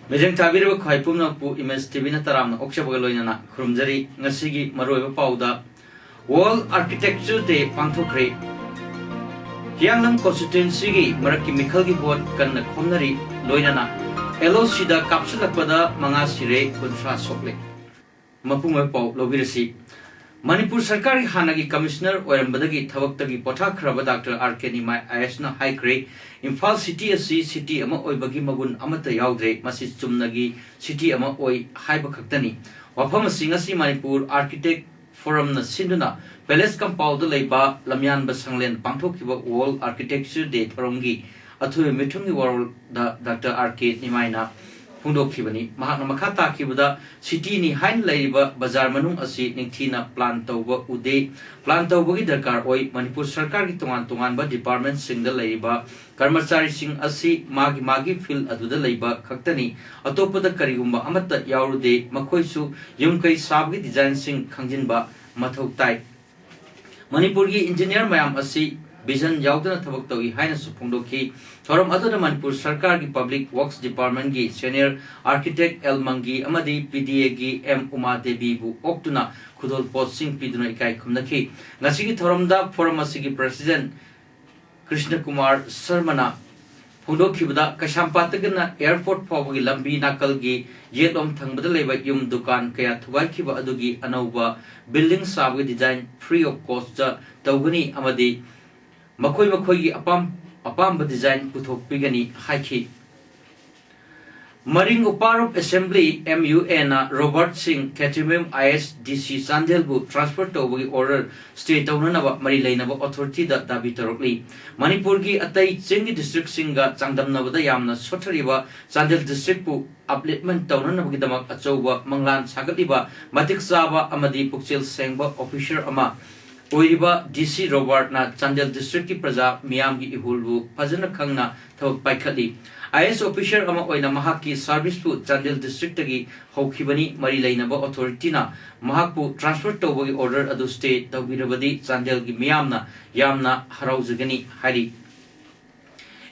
Mejeng tabir ba khai pum na pu image TV na taram na oksha ba loina na khurumjari ngasigi maroi ba pauda World Architecture Day pangthokre Hiangnam constituency gi maraki mikhal gi vote kan na khomnari loina na LOC da kapsulakpada manga sire kunsa sokle mapung ba pau lobirasi Manipur Sarkar Hanagi Commissioner Oirambadagi Thawaktagi Pothakraba Dr. R.K. Nimai Ayasna High Grade Imphal City asi City ama Oibagi Magun Amata Yaudre Masis Chumnagi City ama Oi Haiba Kaktani Wafam Singasi Manipur Architect Forum na Sinduna Palace Compound Laiba Lamyan Basanglen Pangthokiba World Architecture Day Thorongi Athu Mitungi World Dr. R.K. Nimai na Pundokibani, Mahana Makata Kibuda, City ni Hain Laiba, Bazar Manung Asi, Ningtina, Plan Toba, Ude, Plan Toba Dakar, Oi, Manipur Sarkar Tungan ba Department Single Laiba, Karmasari Sing Asi, Magi Phil Aduda Laiba, Kaktani, Atopa the Karigumba, Amata Yaurude, Makoisu, Yumkai Sabi Design Sing Kangjinba, Matoktai. Manipurgi Engineer Mayam Asi, Vision Yaudana Tabaktogi, Highness Pundoki, Thorum other Manipur Sarkar gi Public Works Department gi Senior Architect El Mangi, Amadi PDA gi M Uma Devi Bu Oktuna, Kudol Pot Singh Piduna Ikai Kumnaki, Nasigi Thorumda Forum Asigi President Krishna Kumar Sarmana, Pundokibuda, Kashampatagana, Airport Pawagi Lambi Nakalgi, Yetom Tangbadaleva Yum Dukan, Kaya Tuwaikiba Adugi, Anova, Building Sabi Design free of cost, Tawgani Amadi. Makoi apam design puthok pigani haiki Maring Uparop Assembly MUN Robert Singh Katimem ISDC Sandelbu transfer to order state Taunanaba Marilainaba authority that Dabitarokli Manipurgi Atai Chingi district Singa Sangdam Navada Yamna Sotariba Sandel district pu upliftment Taunanabagidamak Achoba Manglan Sakatiba Matik Saba Amadi Pukchil Sengba officer Ama Oiba DC Robert na Chandel District ki Praja Miyam gi ihulbu Pazana Khangna Thawak Paikhali IS officer ama oina mahaki service pu Chandel District gi Hokibani Mari Lainaba authority na mahakpu transfer tawagi order adu state tawbirabadi Chandel gi Miyamna Yamna Harauzagani Hari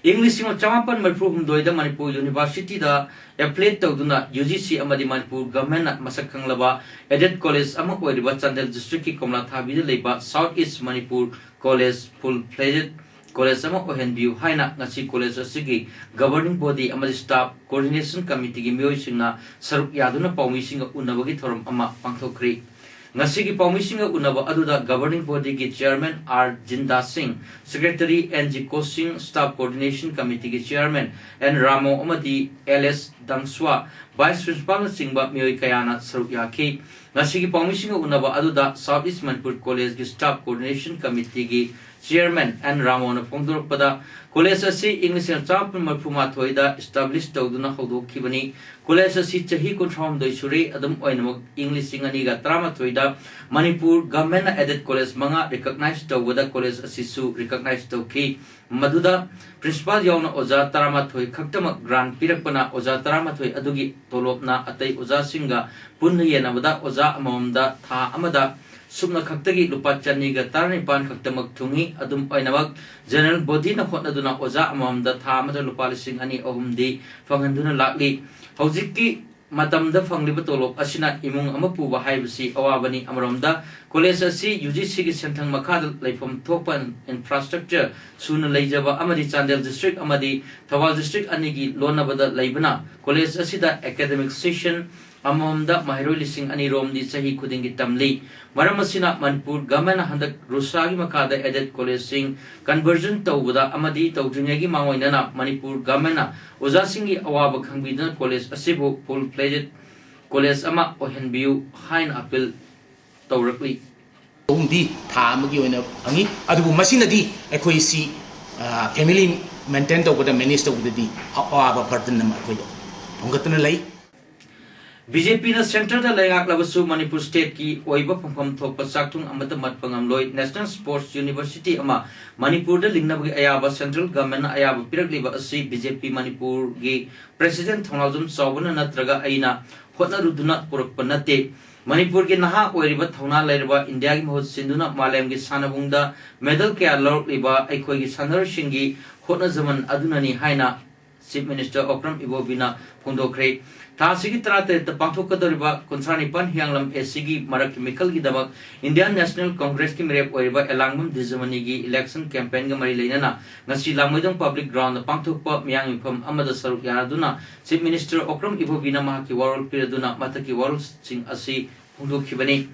English in Chamapan Marpum Doida Manipur University da appellate Tawduna UGC Amadi Manipur Government Masakang Laba Added College Amako Riba Chandel District Komla Thabi Leba South East Manipur College Full Fledged College Amako Henview Haina Nasi College Asigi Governing Body Amadi Staff Coordination Committee Mio Singna Saruk Yaduna Paumi Singa Unabagi Thorum Ama Pangthokri Ngasigi Paumisinga Unaba Aduda Governing Body ki Chairman R. Jinda Singh, Secretary N.G. Kosing, Staff Coordination Committee ki Chairman N. Ramo Amadi L.S. Dangswa, Vice Principal Singba Miyoi Kayana Sarukyaki, Ngasigi Paumisinga Unaba Aduda Southeast Manipur College ki Staff Coordination Committee ki Chairman N. Ramo na Pongdurpada, College asi English and Champion Marpuma Thoida established Tawduna Hodokibani, College asi Chahi Kuntram Doisuri, Adam Oinamok, English Singaniga Trama Thoida, Manipur, Government Added College Manga, recognized Tawada College Asisu, recognized Toki, Maduda, Principal Yauna Oza Taramatoi, Kaktamak Grand Pirakpana, Oza Taramatoi, Adugi, Tolopna, Atay Oza Singa, Punyanavada, Oza Amamda, Ta Amada, Sumna Kaktagi, Lupachaniga, Tarnipan, Kaktamak Tungi, Adum Oinavak, General Body na Hotaduna Oza Amamda, Tamada Lupalising Ani Ohumdi, Fanganduna Lakli, Hoziki, Matamda Fanglibatolop, Asina, Imung Amapu, Haibasi, Awabani, Amaramda, College asi UGC Sentang Makadal, like from Topan infrastructure, Suna Lajava, Amadi Chandel District, Amadi, Tawal District, Anigi, Lonabada, Laibana, College Asida Academic Session, Amamda, Mahiro Lising Ani Rom, di Sahi Kudingi Tamli, Maramasina, Manipur, Gamana Handak, Rusagi Makada, Added College Sing, Conversion Tawuda, Amadi, Tawjunagi Mawainana, Manipur, Gamana, Uzasingi Awaba Kambina College, Asibu, Full Fledged College Ama, Ohenview, Hain Appeal. Tawrakli. Di Tamagi and Angi, Adu Masinadi, Equisi, family maintained over the minister with the Haba Partanam Aquilo. Ungatanalay BJP na center da lengak labasu Manipur state ki oiba phangpham thokpa sakthung amata matpangam loi National Sports University ama Manipur da lingnabagi ayaba central government na ayaba piragliba asi BJP Manipur gi president thongjum sawbana natraga aina hotna ruduna purakpa nate Manipur gi naha oiriba thona lairba India gi mahut sinduna malem gi sanabungda medal kya lorliba aikoi gi sanar singi hotna zaman adunani haina Chief Minister Okram Ibobina phondokre Tasigi Trate the Pantokadoriba Consanipan Hyanglam Esigi Marakimical Gidabak Indian National Congress Kim Rep Oriba Elangum Dizamanigi election campaign Gamari Lenana Nasi Lamudong public ground the Pantopa Myang from Amada Saruk Yaraduna Chief Minister Okram Ibobina Mahaki World Piraduna Mataki World Sing Asi Hundokibani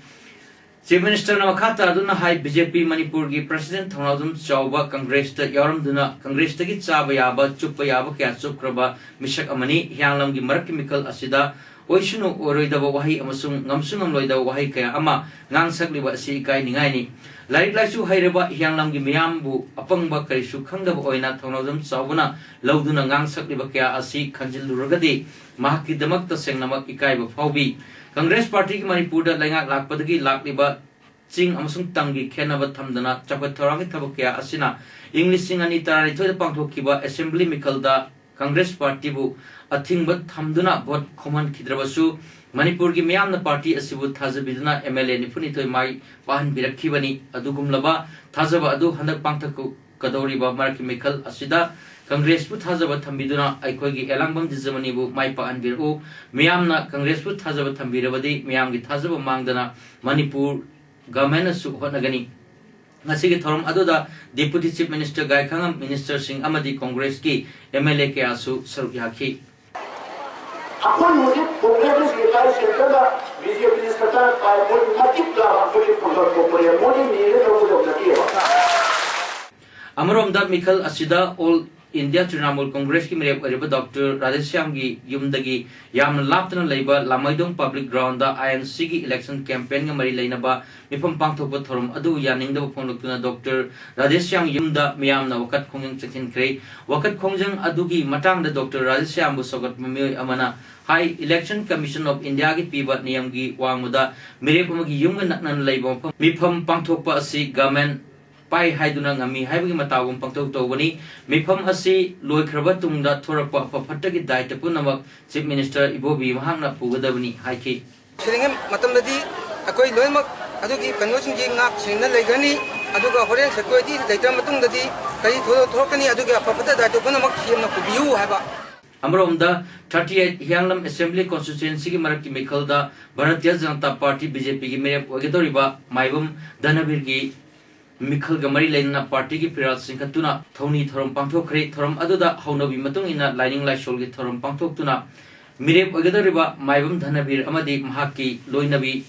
Chief Minister Namakata Duna High BJP Manipur gi President Thongjum Chauba Congress ta Yaram Duna Congress ta gi Chabayaba Chupayaba Kya Chukraba Mishak Amani Hyanglam gi Marakimical Asida Oishunu Oroidaba Wahi Amasung Ngamsungam Loida Wahi Kaya Ama Ngangsakliba Asi Kai Ningaini Larik Laisu Hairaba Hyanglam gi Miyambu Apangba Karisu Khangdaba Oina Thongjum Chaubana Lauduna Ngangsakliba Kya Asi Khanjiluragadi Mahaki Damakta Sengnamak Ikaiba Phaubi Congress Party ki Manipur da lengak lakpadagi lakliba ching amasung tangi khenaba thamdana chapat thorangi thabakya asina English sing ani tarani thoi pangthokiba assembly mikal da Congress Party bu athingba thamduna vote khoman khidrabasu Manipur ki miyamna party asibu thajabiduna MLA nifuni thoi mai pahan birakhibani adugumlaba thajaba adu handak pangthaku kadoriba marki mikal asida Congress pu thajaba thambiduna aikhoigi elangbam dijamani bu maipa anbiru miyamna Congress pu thajaba thambirabadi miyam gi thajaba mangdana Manipur government su honagani ngasigi thorom aduda Deputy Chief Minister Gaikhangam Minister Singh amadi Congress ki MLA ke asu saruk yakhi Apun mujhe Congress ke kai center da BJP ni sarkar kai mujhe matik da apuni pundar ko pare mujhe mere logo jabna kiya Amarom da Mikhal asida all India Trinamool Congress ki Mirep Ariba Dr. Radheshyam gi Yumdagi Yam Laptana Labor Lamaidong Public Ground da INC gi election campaign ga mari lainaba mifam pangthokpa thorom adu yaningda phonglukna Dr. Radheshyam Yumda miyamna wakat khongjang chakin kre wakat khongjang adu gi matang da Dr. Radheshyam bu sogat mamioi amana High Election Commission of India gi piba niyam gi wangmuda Mirep amagi yumga naknan laiba mifam pangthokpa asi government Pai Haiduna Ngami Haibagi Matagum Pangtok Tobani, Mipam Asi, Loy Krabatunda, Torapa, Pataki Diet, Punamak, Chief Minister Ibobi, Mahana Pugadavani, Haiki. Shillingham Matamadi, a koi Loimak, Aduki, Kanosin Jingak, Sina Legani, Aduga Horen Security, Later Matungadi, Kai Tokani, Aduga Papata, Punamak, Yama Kubiu Haba. Amromda 38 Hyanglam Assembly Constituency ki Maraki Mikalda, Bharatiya Janata Party BJP ki Mere Ogadoriba, Maibum, Danabir ki Mikhal Gamari Lena Party ki Piral Singhatuna, Tony Thorom Pangtok Kre, Thorom Aduda, Honobi Matung in a lining like Sholgi Thorom Pangtok Tuna, Mirep Ogadariba, Maibum Dhanabir Amadi Mahaki, Loinabi,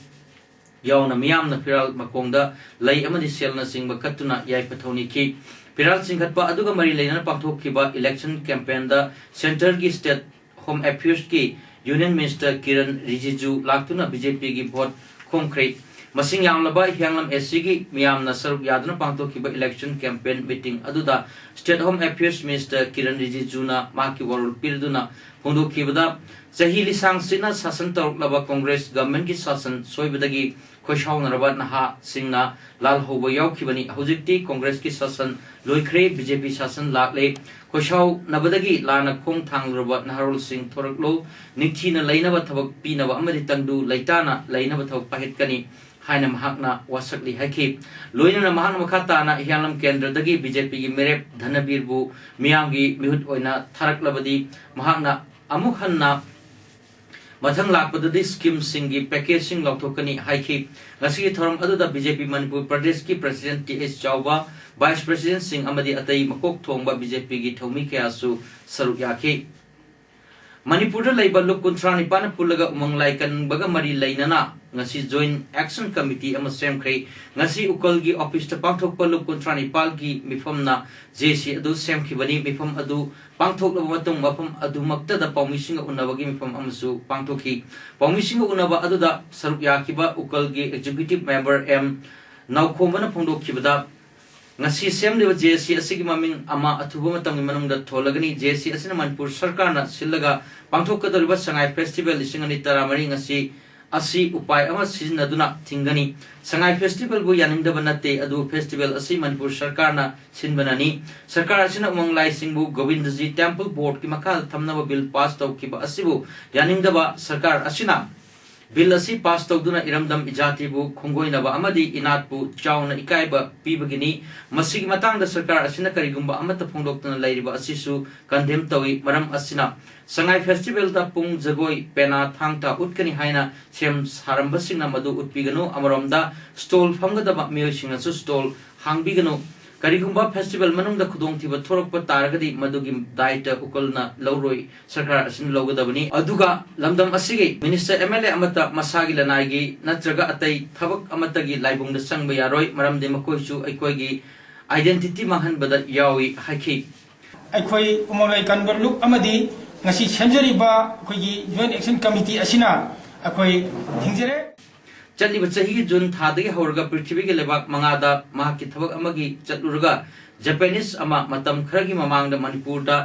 Yauna Miam na Piral Makonda, Lay Amadi Selna Sing Bakatuna, Yai Patoni Ki, Piral Singhatpa Aduga Mari Lena Pangtok Kiba election campaign da Center ki State Home Affairs ki Union Minister Kiran Rijiju Laktuna BJP ki vote concrete. Masing Yamlaba Hyanglam SCG Miyam Nasar Yadana Pangto Kiba election campaign meeting Aduda State Home Affairs Minister Kiran Rijijuna Maki World Pirduna Hundu Kibada Sahi Lisang Sina Sasan Tor Laba Congress Government ki Sasan Soibadagi Khoshau Narabat Naha Singna Lal Hoba Yau Kibani Hojikti Congress ki Sasan Loikre BJP Sasan Lakle Khoshau Nabadagi Lana Kong Thang Rabat Naharul Singh Thoraklo Niktina Lainaba Tabak Pinaba Amadi Tangdu Laitana Lainaba Tabak Pahitkani Haina Mahakna Wasakli Haki Loina Mahana Makatana Hyanglam Kendra Dagi BJP ki Merep Dhanabir bu Miyamgi Mihut Oina Tharak Labadi Mahakna Amukhanna Mathang Lakpadadi Scheme Singi Packaging Lautokani Haiki Nasi Thoram Aduda BJP Manipur Pradesh ki President T.S. Chauba Vice President Singh Amadi Atai Makok Thongba BJP ki Thomi Kayasu Saruk Yaki Manipur Labor Look Kuntrani Pana Pulaga Umang Laikan Bagamari Lainana Ngasi Joint Action Committee ama Sam Kray Ngasi Ukalgi Office ta Pangthok Paluk Kuntrani Palgi Mifamna JC Adu Sam Kibani Mifam Adu Pangthok Matung Mapam Adu Makta da Paumising Unabagi Mifam Amasu Pangthoki Paumising Unaba Adu da Saruk Yakiba Ukalgi Executive Member M Naukomana Pondok Kibada ngasi semliba JSC asigi maming ama athuba matamgi manungda tholagani JSC asina Manipur sarkarna sillaga pangthokadoriba sangai festival lisingani taramari ngasi asi upai ama sizinaduna thingani sangai festival bu yaningdaba natte adu festival asi Manipur sarkarna sinbanani sarkar asina umanglai singbu Govindaji temple board ki makal thamnaba bill pass tawkiba asibu yaningdaba sarkar asina bill asi pass tawduna iramdam ijati bu khongoinaba amadi inat bu chauna ikaiba pibagini masigi matangda sarkar asina karigumba amata phongdoktuna lairiba asisu condemn tawi maram asina sangai festival da pung jagoi pena thangta utkani haina sem saramba singna madu utpiganu amaromda stall famgadaba meo singna su stall hangbiganu karigumba festival manungda khudong thiba thorokpa taragadi madugi daita ukolna lawroi sarkar asin logadabani aduga lamdam asigi minister MLA amata masagi lanaigi natraga atai thabak amatagi laibungda sangba yaroi maramde makoisu aikoigi identity manghanbada yawi haiki aikoi umongai convert look amadi ngasi semjariba akoigi joint action committee asina akoi thingjere चलनी बच्ची जून थादगी हौरगा पृथ्वी के लेबाक मंगादा माह की थबक अमगी चलुरगा Japanese अमा मतम खरगी ममांगदा मणिपुर दा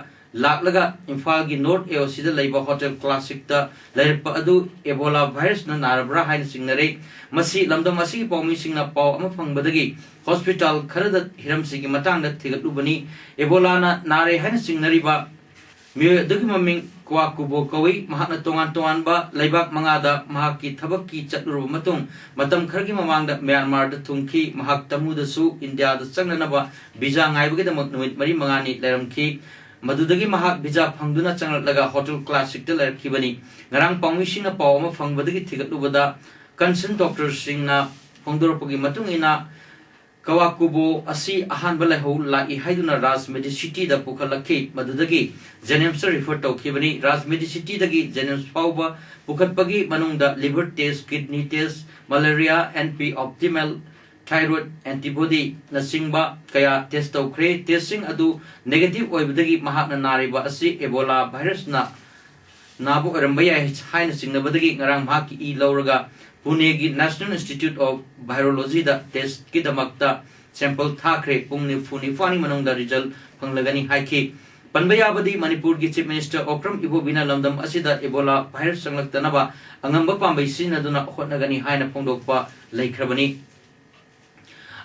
लाकलगा इम्फाल की नॉर्थ एओसी दा लेबा होटल क्लासिक दा लेरपा अदु एबोला वायरस न नारब्रा हाइन सिंगनरे मसी लमदम मसी पौमी सिंगना पाव अमा फंगबदगी हॉस्पिटल खरदा हिरम सिंगी मतंग दा थिगलुबनी एबोला ना नारे हाइन सिंगनरीबा मियो दगी ममिंग Kwakubo Kawi, Mahana Tongan Toanba, Laibak Mangada, Mahaki Tabaki, Chaturu Matung, Matam Kargi Mamanga, Myanmar, the Tunki, Mahak Tamuda Su, India, the Sanganaba, Bijang, I get the Mutnuit, Mari Mangani, Leramki, Madudagi Mahak Bija Pangduna Channel Laga Hotel Classic Teller Kibani, Narang Pangwishina Pawma Fangbadagi Tigatubada, Consent Doctor Singna, Pongdoropogi Matungina, Kawakubo asi ahan balaho la ihaiduna Ras Medicity da Pukalaki Madudagi Janems referred to Kibani Ras Medicity dagi Janems Pauba Pukatpagi Manungda liver test kidney test malaria NP optimal thyroid antibody nasingba kaya test to create testing adu negative oibadagi mahakna nariba asi Ebola virus na nabu arambaya haina singnabadagi ngarang mahaki I lauraga Pune National Institute of Virology da test ki damakta sample thakre pungni funi fani manungda result panglagani haiki panbaya badi Manipur ki Chief Minister Okram Ibo Bina Lamdam asida Ebola virus sanglaktanaba angamba pambai sinaduna hotnagani haina phongdokpa laikhrabani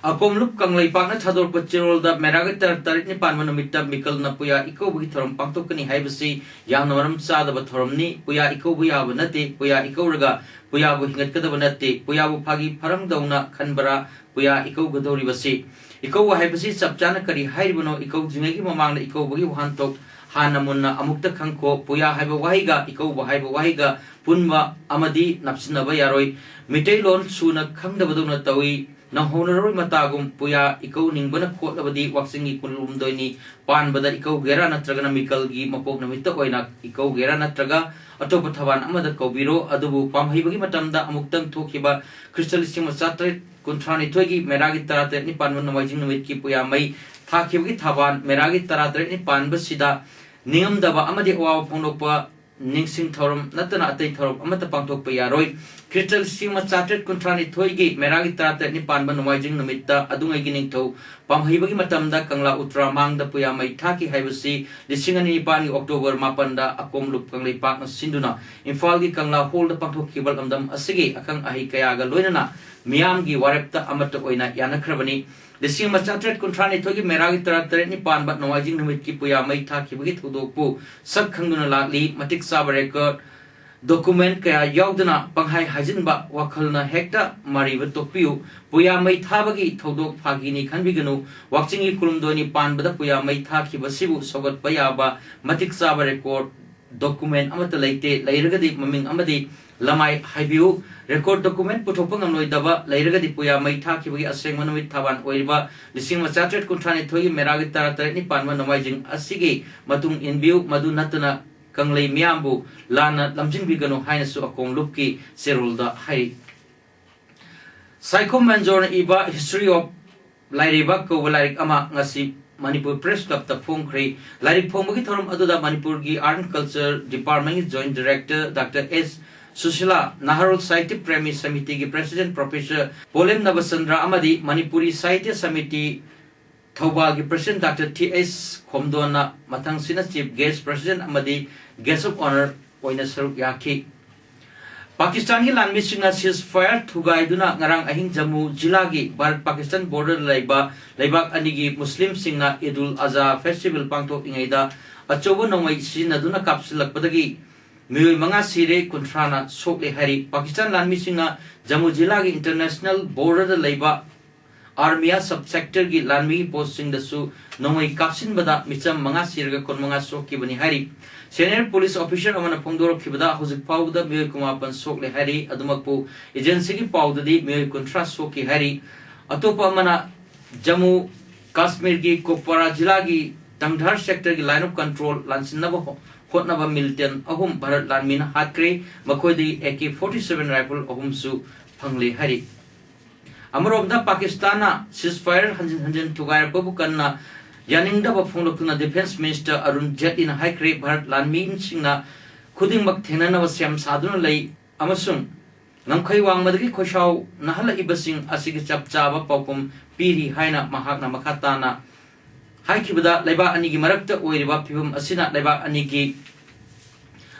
Akomlup Kanglai Pakna Thador Pachirol da Meragatar Taritni Panmanumita Mikal Napuya Iko Bitorum Paktokani Haibasi Yanoram Sada Batorumni Puya Iko Buya Banati Puya Iko Raga Puya Buhingat Kadabanati Puya Bupagi Parangdauna Kanbara Puya Iko Gadori Basi Iko Haibasi Sabjana Kari Haibano Iko Jimegi Mamang Iko Bugi Hantok Hanamuna Amukta Kanko Puya Haiba Wahiga Iko Haiba Wahiga Punma Amadi Napsinaba Yaroi Mitailon Suna Kangdabaduna Tawi na honorary matagum puya ikaw ningbana khot abadi waksingi kunlum doini pan bada ikaw gera natraga na mikal gi mapok na mita oina ikaw gera natraga atopa thawan amada kobiro adubu pamhibagi matamda amuktang thokiba kristalising masatre kuntrani thoigi meragi tarate ni panman namajing numit ki puya mai thakibagi thawan meragi tarate ni panba sida ningam daba amadi awa phonokpa ningsing thorum natana atei thorum amata pangthokpa yaroi Crystal Sima Chartered Contrani Thoigi, Meragi Tata Nipan Banwajing Namita, Adunga Ginito, Pamhibagi Matamda, Kangla Utra Mang the Puya Maitaki Hibasi, the Singani Pani October Mapanda, Akom Lup Kangli Partner Sinduna, in Falgi Kangla hold the Panto Kibal Amdam Asigi, Akang Ahikayaga Loinana, Miamgi Warepta Amata Oina Yanakrabani, the Sima Chartered Contrani Thogi, Meragi Tata Nipan, but Nawajing Namiki Puya Maitaki Udopu, Sub Kanguna Latli, Matik Saba record. Document kaya yaudana panghai hajinba wakalna hekta mariba topiu puya mai thabagi thodok phagini khanbiganu wakchingi kulumdoni panbada puya mai thakhiba sibu sogat payaba matik saba record document amata leite leiragadi maming amadi lamai haibiu record document puthopang amloidaba leiragadi puya mai thakibagi aseng manumit thaban oiriba lising machatret kunthani thoi meragi taratare ni panma namaijing asigi matung inbiu madu natana Kanglay Miambu, Lana Lamjing Bigano, Highness of Akong Lupki, Serulda Hai. Psycho Manjor Iba, History of Lairibako, Larik Ama, Nasi, Manipur Press Club, the Pongkri, Larik Pomagitorum Aduda Manipurgi Art and Culture Department Joint Director, Dr. S. Sushila, Naharul Saiti Premise Samiti President Professor Polem Navasandra Amadi, Manipuri Saiti Samiti Thobal ki President Dr. T.S. Khomdona Matang Sina Chief Guest President Amadi Guest of Honor Oina Saruk Yaki. Pakistan ki lanmi singa ceasefire thugai duna ngarang ahing Jammu jila gi Bharat Pakistan border laibak anigi Muslim singa Idul Adha festival pangthok ingaida achobo nomai sina duna kapsilak padagi Mui manga sire kuntrana sokle hari Pakistan lanmi singa Jammu jila gi international border laiba Armia subsector ki lanmi posting dasu nomai kapsin bada micham manga sirga kon manga soki bani hari Senior police officer amana pongdorok kibada hojik pauda mui kumapan sokle hari adumakpu agency ki pauda di mui kuntra soki hari atopa amana Jammu Kashmir ki Kupwara jila ki Tangdhar sector ki line of control lansinaba hotnaba militant ahum Bharat lanmina hatkre makhoi AK-47 rifle ahum su phangle hari Amrobda Pakistana ceasefire hanjin thugai babukanna yaningda ba phonglokna defense minister Arun Jaitley na haikre Bharat lanmin singna khudingmak thenana ba siam saduna lei amasung ngamkhai wangmadagi khoshau nahala ibasing asigi chapcha ba paukum piri haina mahakna makhatana haikibada laiba anigi marakta oiriba phibam asina laiba anigi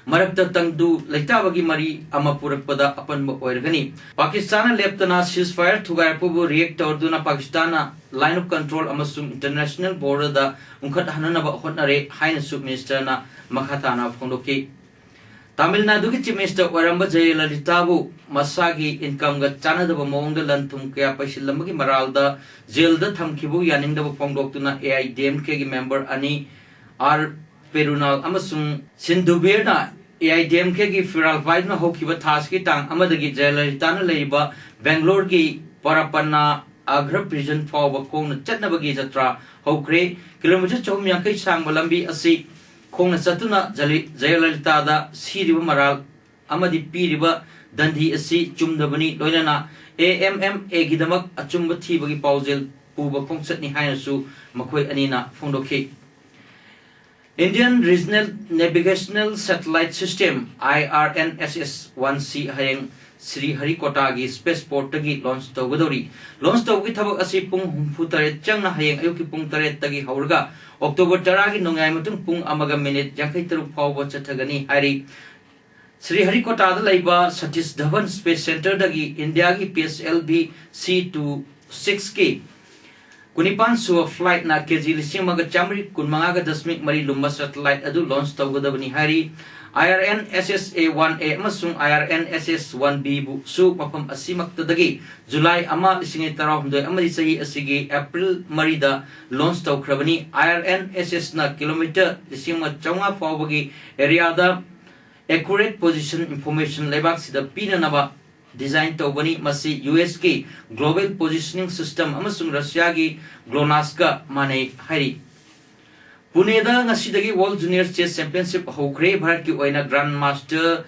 marakta tangdu leitabagi mari ama purakpada apanba oirgani Pakistan leptana ceasefire thugai pubu react orduna Pakistan line of control amasung international border da ungkhat hanana ba hotnare haina sub minister na makhatana phondoki Tamil Nadu ki chief minister Waramba Jayalalitha bu masagi income ga chanada ba mongda lanthum kya paisilambagi maralda jail da thamkibu yaningda ba phongdoktuna AIDMK ki member ani R Perunal amasung Sindhubirna AIDMK ki Firal Vaidna hokiba thas ki tang amadagi Jayalalitha na leiba Bangalore ki Parapanna Agra prison fawba khongna chatnabagi jatra hokre kilometer 450 sang lambi asi khongna chatuna Jayalalitha da siriba maral amadi piriba dandi asi chumdabani loinana AMMA gidamak achumba thibagi paujel puba khongchatni hainasu makhoi anina phongdokhi Indian Regional Navigational Satellite System IRNSS-1C hayang Sri Harikota gi spaceport tagi launch tawgadori launch tawgi thabak asi pung humphutare changna hayang ayuki pung tare tagi haurga October 10 gi nongai matung pung amaga minute 53 phawba chathagani hari Sri Harikota da laiba Satish Dhawan Space Center dagi India gi PSLV C26 ki Kunipan suwa flight na KG lising maga chamri kun mangaga dasmik mari lumba satellite adu launch tawgadabani hari IRNSS-1A amasung IRNSS-1B bu su mafam asimak tadagi July ama lising tarahumdoy amadi sahi asigi April marida launch tawkrabani IRNSS na kilometer lising ma chonga fawbagi area da accurate position information lebak sida pina naba design tawbani masi US ki global positioning system amasung Russia ki GLONASS ka mane hari Pune da ngasidagi World Junior Chess Championship hokre Bharat ki oina Grandmaster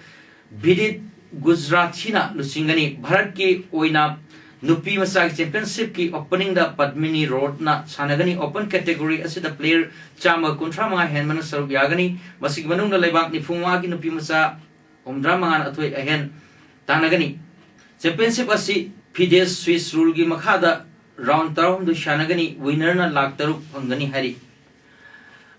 Vidit Gujrathina lusingani Bharat ki oina nupi masagi championship ki opening da Padmini Road na sanagani open category asida player chama kuntra mga henmana saruk yagani masig manung na laibak ni fungwa ki nupi masa umdra mga atoi ahen tanagani championship asi FIDE Swiss rule ki makhada round tarum du shanagani winner na lakh taruk angani hari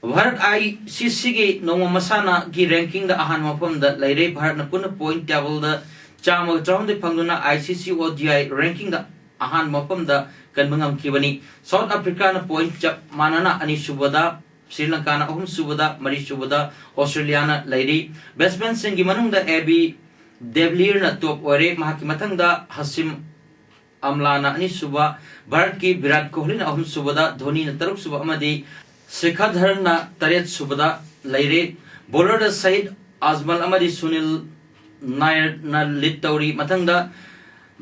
Bharat ICC ki noma masana ki ranking da ahan mafam da laire Bharat na puna point table da chama chawm de phangduna ICC ODI ranking da ahan mafam da kanmangam kibani South Africa na point chap manana ani subada Sri Lanka na ahum subada mari subada Australia na laire batsman singi manung da AB de Villiers na top ore mahaki mathang da Hasim Amla na ani suba Bharat ki Virat Kohli na ahum subada Dhoni na taruk suba amadi Sekadhar na taret subada laire bowler da Said Azmal amadi Sunil Nair na lead tauri mathang da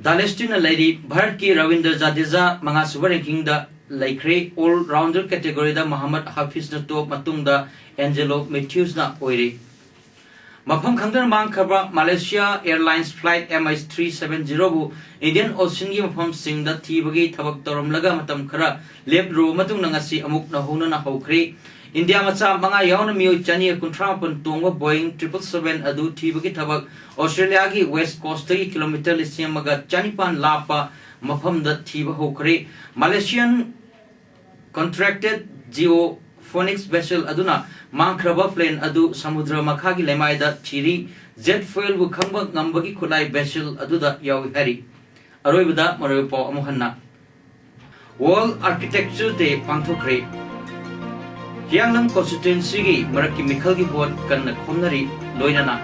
Dalesti na laire Bharat ki Ravindra Jadeja manga suba ranking da laikre all rounder category da Muhammad Hafiz na top matung da Angelo Matthews na oire Mafam khangdan mang khabra Malaysia Airlines flight MH370 bu Indian Ocean gi mafam singda thibagi thabak torom laga matam khara lep ro matung nangasi amuk na hona na hokre India macha manga yauna mioi chani kuntra pon tongwa Boeing 777 adu thibagi thabak Australia gi west coast gi kilometer lisiamaga chani pan lapa mafam da thiba hokre Malaysian contracted geophonics vessel aduna mangkraba plane adu samudra makhagi lemaida chiri jet fuel bu khangba ngambagi khulai vessel aduda yawi hari aroibada maroipo amuhanna World Architecture Day pangthokre Yanglam constituency gi maraki mikhal gi board kan khomnari loinana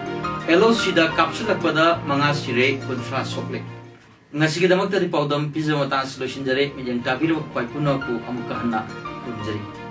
LOC da kapsulakpada manga sire kontra sokle ngasi gi damak tari paudam pizama tan solution jare mijang tabiro kwai puno ku amuka hanna kunjari